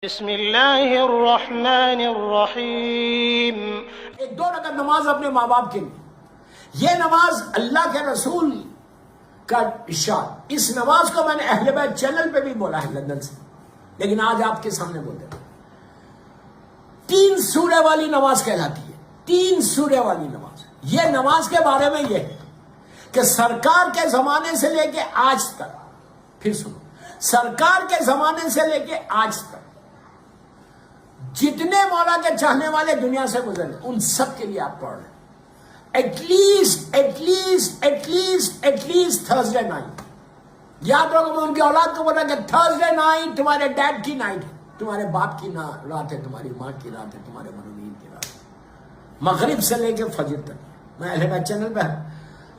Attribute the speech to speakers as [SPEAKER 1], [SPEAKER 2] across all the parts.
[SPEAKER 1] بسم اللہ الرحمن الرحیم۔
[SPEAKER 2] ایک دو رکعت نماز اپنے ماں باپ کے لیے، یہ نماز اللہ کے رسول کا ارشاد، اس نماز کو میں نے اہل بیت چینل پہ بھی بولا ہے لندن سے، لیکن آج آپ کے سامنے بول رہا ہوں۔ 3 سورے والی نماز کہلاتی ہے، 3 سورے والی نماز۔ یہ نماز کے بارے میں یہ ہے کہ سرکار کے زمانے سے لے کے آج تک، پھر سنو، سرکار کے زمانے سے لے کے آج تک جتنے مولا کے چاہنے والے دنیا سے گزرے ان سب کے لیے آپ پڑھ رہے ہیں۔ ایٹ لیسٹ تھرسڈے نائٹ، یاد رکھو، میں ان کی اولاد کو بولا کہ تھرسڈے نائٹ تمہارے ڈیڈ کی نائٹ ہے، تمہارے باپ کی رات ہے، تمہاری ماں کی رات ہے، تمہارے مرحومین کی رات ہے، مغرب سے لے کے فجر تک۔ میں اہل بیت چینل پہ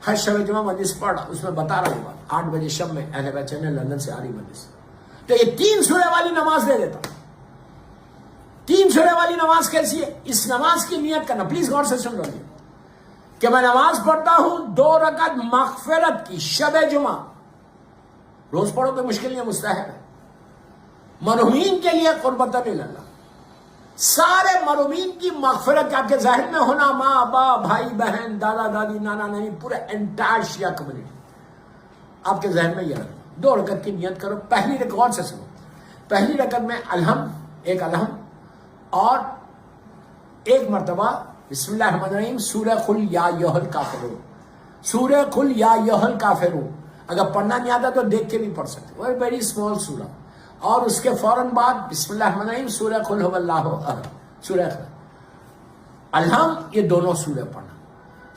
[SPEAKER 2] ہر شب جمعہ مجلس پڑھ رہا، اس میں بتا رہا ہوں، 8 بجے شب میں اہل بیت چینل لندن سے آ رہی مجلس، تو یہ 3 سورے والی نماز دے دیتا۔ 3 سورے والی نماز کیسی ہے؟ اس نماز کی نیت کرنا، پلیز غور سے سن لو کہ میں نماز پڑھتا ہوں 2 رکعت مغفرت کی، شب جمعہ، روز پڑھو تو مشکل نہیں ہے، مستحب ہے، مرحومین کے لیے قربت اللہ، سارے مرحومین کی مغفرت کے آپ کے ذہن میں ہونا، ماں باپ بھائی بہن دادا دادی نانا نانی، پورے انٹائر شیعہ کمیونٹی، آپ کے ذہن میں یہ رکھنا۔ 2 رکعت کی نیت کرو۔ پہلی رکعت، غور سے سنو، پہلی رکعت میں ایک الحمد اور ایک مرتبہ بسم اللہ الرحمن الرحیم، سورہ قل یا ایھا الکافرون، سورہ قل یا ایھا الکافرون، اگر پڑھنا نہیں آتا تو دیکھ کے بھی پڑھ سکتے، وہ ویری اسمال سورہ، اور اس کے فوراً بعد بسم اللہ الرحمن الرحیم، سورہ قل ھو اللہ احد، سورہ الحمد، یہ دونوں سورہ پڑھنا،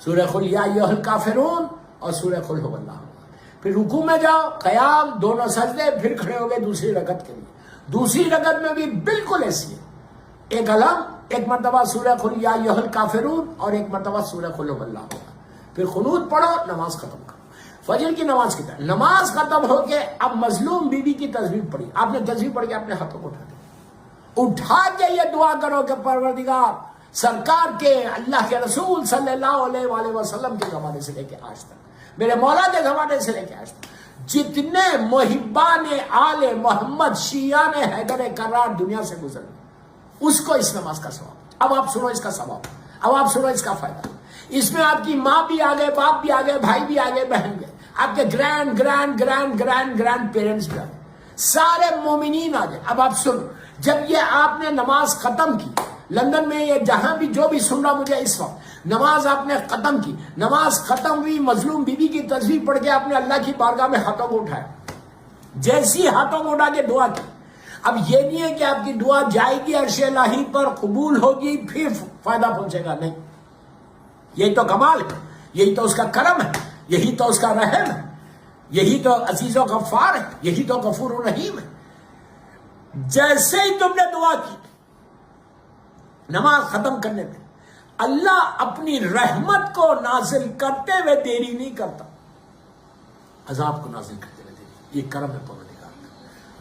[SPEAKER 2] سورہ قل یا ایھا الکافرون اور سورہ قل ھو اللہ احد۔ پھر رکوع میں جاؤ، قیام، دونوں سجدے، پھر کھڑے ہو گئے دوسری رکعت کے لیے۔ دوسری رکعت میں بھی بالکل ایسی ہے، ایک الحمد، ایک مرتبہ سورہ قل یا ایھا الکافرون اور ایک مرتبہ سورہ قل ھو اللہ احد، پھر قنوت پڑھو، نماز ختم کرو۔ فجر کی نماز کی طرح نماز ختم ہو کے اب مظلوم بیوی کی تسبیح پڑھی، آپ نے تسبیح پڑھ کے اپنے ہاتھوں کو اٹھا کے یہ دعا کرو کہ پروردگار، سرکار کے، اللہ کے رسول صلی اللہ علیہ وآلہ وسلم کے زمانے سے لے کے آج تک، میرے مولا کے زمانے سے لے کے آج تک جتنے محبان آل محمد، شیعان حیدر کرار دنیا سے گزرے، اس کو اس نماز کا ثواب۔ اب آپ سنو اس کا ثواب، اب آپ سنو اس کا فائدہ۔ اس میں آپ کی ماں بھی آگئے، باپ بھی آگئے، بھائی بھی آگئے، بہن بھی، آپ کے گرینڈ پیرنٹس بھی آگئے، سارے مومنین آگئے۔ اب آپ سنو، جب یہ آپ نے نماز ختم کی، لندن میں یہ جہاں بھی جو بھی سن رہا مجھے اس وقت، نماز آپ نے ختم کی، نماز ختم ہوئی، مظلوم بیوی کی تسبیح پڑھ کے آپ نے اللہ کی بارگاہ میں ہاتھوں کو اٹھایا، جیسی ہاتھوں کو اٹھا کے دعا کی۔ اب یہ نہیں ہے کہ آپ کی دعا جائے گی عرش الہی پر، قبول ہوگی، پھر فائدہ پہنچے گا، نہیں، یہی تو کمال ہے، یہی تو اس کا کرم ہے، یہی تو اس کا رحم ہے، یہی تو عزیز و غفار ہے، یہی تو غفور و رحیم ہے۔ جیسے ہی تم نے دعا کی، نماز ختم کرنے پہ اللہ اپنی رحمت کو نازل کرتے ہوئے دیری نہیں کرتا، عذاب کو نازل کرتے ہوئے دیری، یہ کرم ہے پروردگار کا۔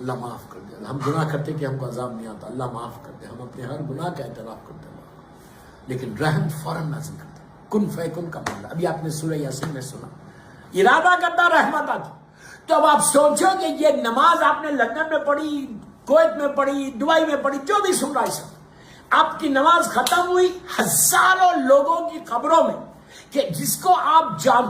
[SPEAKER 2] اللہ معاف کر دے، ہم گناہ کرتے کہ ہم کو عذاب نہیں آتا، اللہ معاف کر دے، ہم اپنے ہر گناہ کا اعتراف کرتے ہیں، لیکن رحم فوراً نازل کرتا، کن فیکن کا معاملہ۔ ابھی آپ نے سورہ یاسین میں سنا، ارادہ کرتا رحمت آتی۔ تو اب آپ سوچو کہ یہ نماز آپ نے لندن میں پڑھی، کویت میں پڑھی، دبئی میں پڑھی، جو بھی سن رہا ہے سب، آپ کی نماز ختم ہوئی، ہزاروں لوگوں کی قبروں میں، کہ جس کو آپ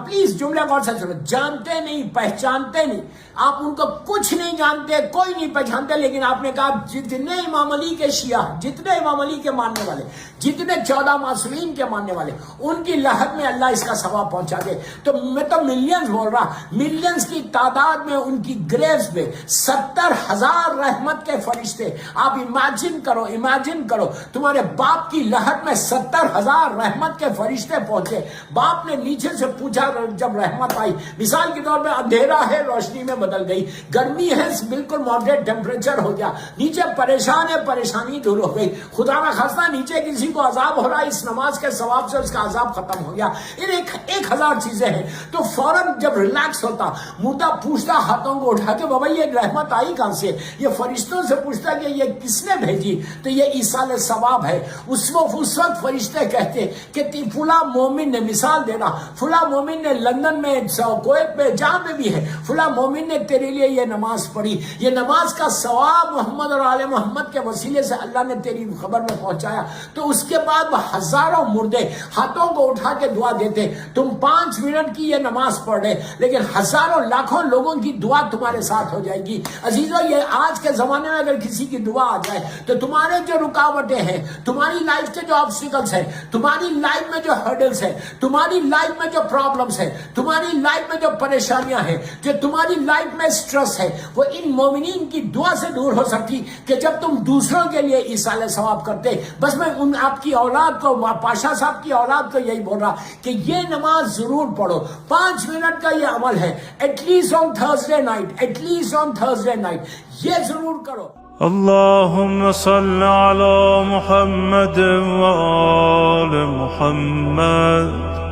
[SPEAKER 2] پلیز جملے غور سے سنو، جانتے نہیں، پہچانتے نہیں، آپ ان کو کچھ نہیں جانتے، کوئی نہیں پہچانتے، لیکن آپ نے کہا جتنے امام علی کے شیعہ، جتنے امام علی کے ماننے والے، جتنے 14 معصومین کے ماننے والے، ان کی لہد میں اللہ اس کا ثواب پہنچا دے۔ تو میں تو ملینز بول رہا، ملینز کی تعداد میں ان کی گریوز میں 70,000 رحمت کے فرشتے۔ آپ امیجن کرو تمہارے باپ کی لہد میں 70,000 رحمت کے فرشتے پہنچے۔ باپ نے نیچے سے پوچھا، جب رحمت آئی، مثال کے طور پہ اندھیرا ہے، روشنی میں بدل گئی، گرمی ہے، بالکل ماڈریٹ ٹیمپریچر ہو گیا، نیچے پریشان ہے، پریشانی دور ہو گئی، خدا نہ خواستہ نیچے کسی کو عذاب ہو رہا ہے، اس نماز کے ثواب سے اس کا عذاب ختم ہو گیا۔ ایک ہزار چیزیں ہیں، تو فوراً جب ریلیکس ہوتا، مردہ پوچھتا ہاتھوں کو اٹھا کے، بابا یہ رحمت آئی کہاں سے؟ یہ فرشتوں سے پوچھتا کہ یہ کس نے بھیجی؟ تو یہ ایصال ثواب ہے۔ اس وقت فرشتے کہتے کہ فلاں مومن نے مثال دینا, فلاں مومن نے لندن میں, کویت میں, جہاں میں بھی ہے, فلاں مومن نے تیرے لیے یہ نماز پڑھی, یہ نماز کا ثواب محمد اور آل محمد کے وسیلے سے اللہ نے تیری خبر میں پہنچایا. تو اس کے بعد وہ ہزاروں مردے ہاتھوں کو اٹھا کے دعا دیتے. تم 5 منٹ کی یہ نماز پڑھ رہے, لیکن ہزاروں لاکھوں لوگوں کی دعا تمہارے ساتھ ہو جائے گی. عزیزو, یہ آج کے زمانے میں اگر کسی کی دعا آ جائے تو تمہارے جو رکاوٹیں ہیں, تمہاری لائف کے جو آبسٹیکلز ہیں, تمہاری لائف میں جو ہرڈلز ہیں, تمہاری لائف میں جو پرابلمز ہیں, تمہاری لائف میں جو پریشانیاں ہیں, جو تمہاری لائف میں سٹریس ہے, وہ ان مومنین کی دعا سے دور ہو سکتی کہ جب تم دوسروں کے لیے ایصال ثواب کرتے. بس میں ان آپ کی اولاد کو, پاشا صاحب کی اولاد کو یہی بول رہا کہ یہ نماز ضرور پڑھو. 5 منٹ کا یہ عمل ہے, at least on Thursday night, at least on Thursday night, یہ ضرور کرو.
[SPEAKER 3] اللهم صل على محمد وآل محمد